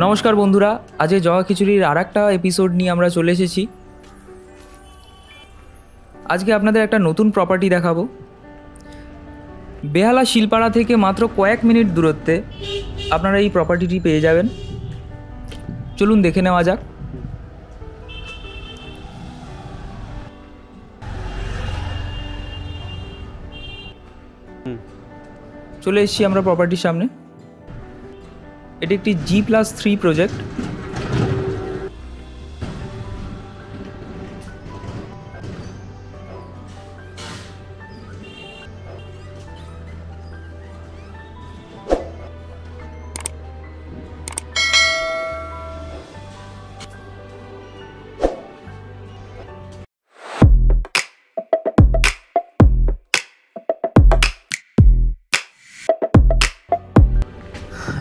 নমস্কার বন্ধুরা, আজকে জগা খিচুড়ির আর একটা এপিসোড নিয়ে আমরা চলে এসেছি। আজকে আপনাদের একটা নতুন প্রপার্টি দেখাবো। বেহালা শিলপাড়া থেকে মাত্র কয়েক মিনিট দূরত্বে আপনারা এই প্রপার্টিটি পেয়ে যাবেন। চলুন দেখে নেওয়া যাক। চলে এসেছি আমরা প্রপার্টির সামনে। এটি একটি G+3 প্রজেক্ট।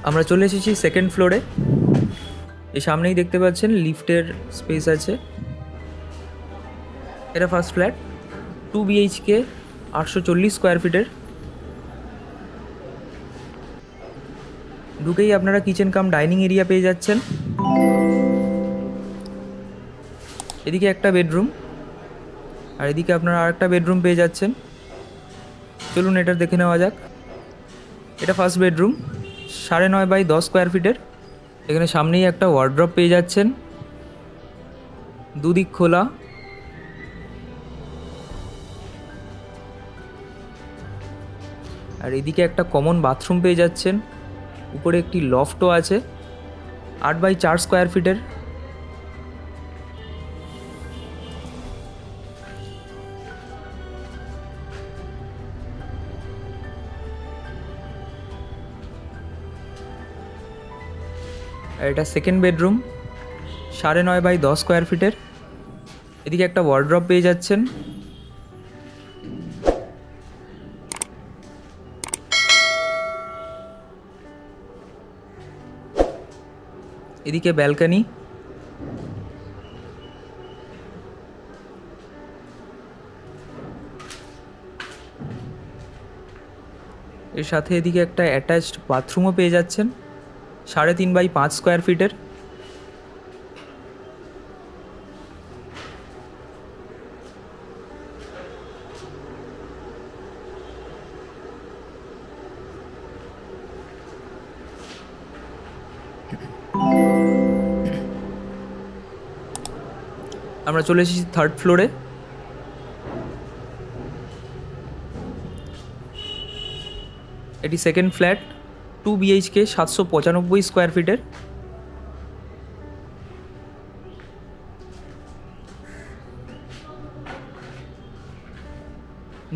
আমরা চলে এসেছি সেকেন্ড ফ্লোরে। এই সামনেই দেখতে পাচ্ছেন লিফটের স্পেস আছে। এটা ফার্স্ট ফ্ল্যাট, 2 BHK, 840 স্কোয়ার ফিটের। ঢুকেই আপনারা কিচেন কাম ডাইনিং এরিয়া পেয়ে যাচ্ছেন। এদিকে একটা বেডরুম, আর এদিকে আপনারা আরেকটা বেডরুম পেয়ে যাচ্ছেন। চলুন এটা দেখে নেওয়া যাক। এটা ফার্স্ট বেডরুম, 9.5 বাই 10 স্কোয়ার ফিটের। এখানে সামনেই একটা ওয়ার্ড্রপ পেয়ে যাচ্ছেন, দুদিক খোলা। আর এদিকে একটা কমন বাথরুম পেয়ে যাচ্ছেন। উপরে একটি লফটও আছে, 8 বাই 4 স্কোয়ার ফিটের। আর এটা সেকেন্ড বেডরুম, 9.5 বাই 10 স্কোয়ার ফিটের। এদিকে একটা ওয়ার্ড্রপ পেয়ে যাচ্ছেন। এদিকে ব্যালকনি। এর সাথে এদিকে একটা অ্যাটাচড বাথরুমও পেয়ে যাচ্ছেন, 3.5 বাই 5 স্কোয়ার ফিটের। আমরা চলে এসেছি থার্ড ফ্লোরে। এটি সেকেন্ড ফ্ল্যাট, 2 BHK, 795 স্কোয়ার ফিটের।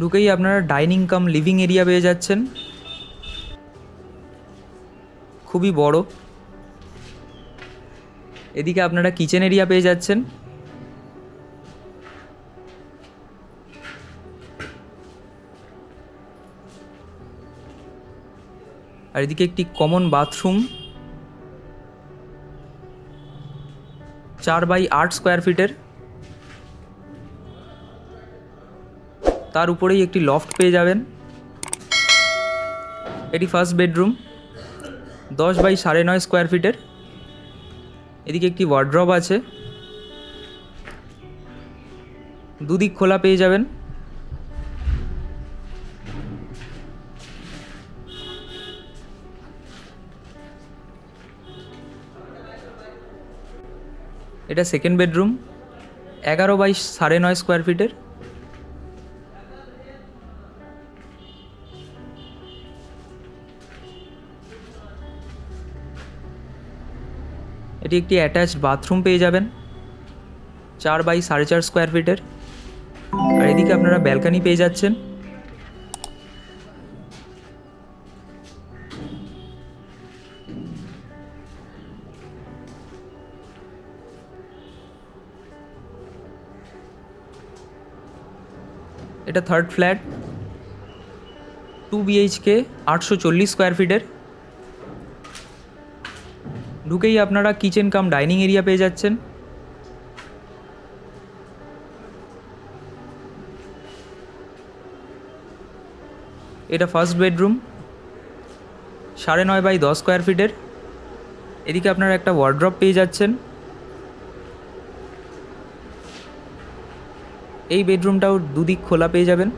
ঢুকেই আপনারা ডাইনিং কাম লিভিং এরিয়া পেয়ে যাচ্ছেন, খুবই বড়। এদিকে আপনারা কিচেন এরিয়া পেয়ে যাচ্ছেন। আর এদিকে একটি কমন বাথরুম, 4 বাই 8 স্কোয়ার ফিটের। তার উপরেই একটি লফট পেয়ে যাবেন। এটি ফার্স্ট বেডরুম, 10 বাই 9.5 স্কোয়ার ফিটের। এদিকে একটি ওয়ার্ড্রপ আছে, দুদিক খোলা পেয়ে যাবেন। এটা সেকেন্ড বেডরুম, 11 বাই 9.5 স্কোয়ার ফিটের। এটি একটি অ্যাটাচড বাথরুম পেয়ে যাবেন, 4 বাই 4.5 স্কোয়ার ফিটের। আর এদিকে আপনারা ব্যালকনি পেয়ে যাচ্ছেন। এটা থার্ড ফ্ল্যাট, 2 BHK, 840 স্কোয়ার ফিটের। ঢুকেই আপনারা কিচেন কাম ডাইনিং এরিয়া পেয়ে যাচ্ছেন। এটা ফার্স্ট বেডরুম, 9.5 বাই 10 স্কোয়ার ফিটের। এদিকে আপনারা একটা ওয়ার্ড্রপ পেয়ে যাচ্ছেন। এই বেডরুমটাও দুদিক খোলা পেয়ে যাবেন।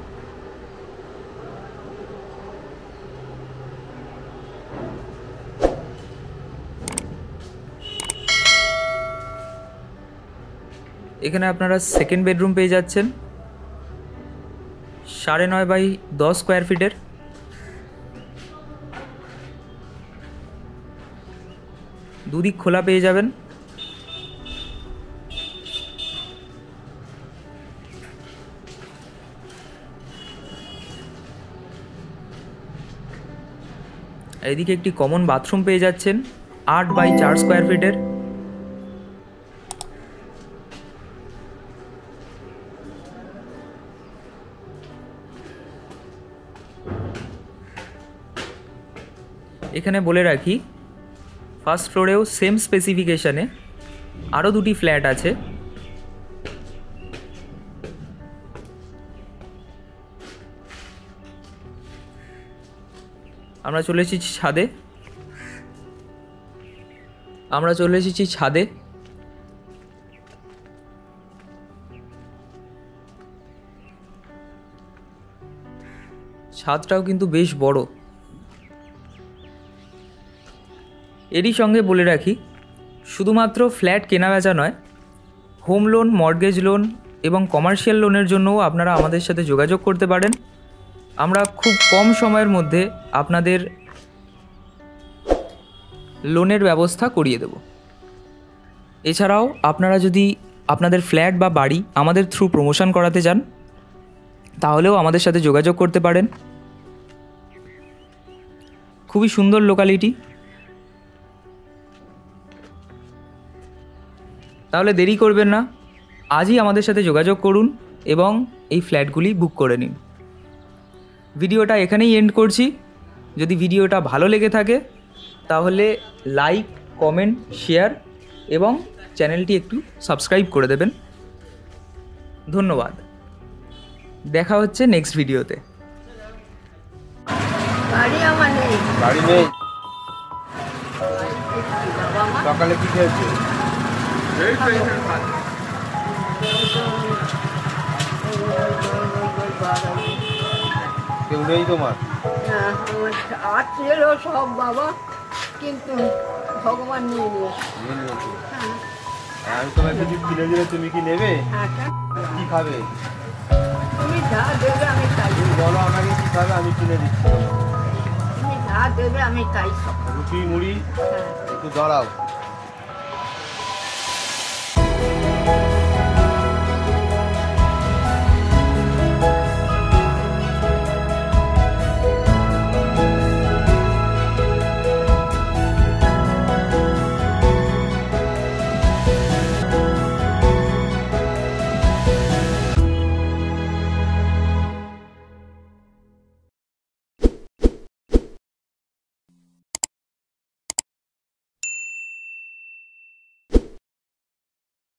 এখানে আপনারা সেকেন্ড বেডরুম পেয়ে যাচ্ছেন 9.5 বাই 10 স্কোয়ার ফিটের। দুদিক খোলা পেয়ে যাবেন। এদিকে একটি কমন বাথরুম পেয়ে যাচ্ছেন 8 বাই 4 স্কোয়ার ফিটের। এখানে বলে রাখি, ফার্স্ট ফ্লোরেও সেম স্পেসিফিকেশানে আরও দুটি ফ্ল্যাট আছে। আমরা চলে এসেছি ছাদে। ছাদটাও কিন্তু বেশ বড়। এরই সঙ্গে বলে রাখি, শুধুমাত্র ফ্ল্যাট কেনাবেচা নয়, হোম লোন, মর্টগেজ লোন এবং কমার্শিয়াল লোনের জন্যও আপনারা আমাদের সাথে যোগাযোগ করতে পারেন। আমরা খুব কম সময়ের মধ্যে আপনাদের লোনের ব্যবস্থা করিয়ে দেব। এছাড়াও আপনারা যদি আপনাদের ফ্ল্যাট বা বাড়ি আমাদের থ্রু প্রমোশন করাতে চান, তাহলেও আমাদের সাথে যোগাযোগ করতে পারেন। খুবই সুন্দর লোকালিটি। তাহলে দেরি করবেন না, আজই আমাদের সাথে যোগাযোগ করুন এবং এই ফ্ল্যাটগুলি বুক করে নিন। ভিডিওটা এখানেই এন্ড করছি। যদি ভিডিওটা ভালো লেগে থাকে তাহলে লাইক, কমেন্ট, শেয়ার এবং চ্যানেলটি একটু সাবস্ক্রাইব করে দেবেন। ধন্যবাদ। দেখা হচ্ছে নেক্সট ভিডিওতে। গাড়ি নেই। সকালে কি খেয়েছে? কেউ নেই তোমার? ছিল সব বাবা, কিন্তু ভগবান নিয়ে নিয়েছে। আমি তোমাকে কিছু কিনে দিলে তুমি কি নেবে? কি খাবে? তুমি যা দেবে আমি তাই। তুমি বলো আমাকে কি খাবে, আমি কিনে দিচ্ছি। তুমি যা দেবে আমি তাই খাবো। রুটি মুড়ি একটু দাঁড়াও।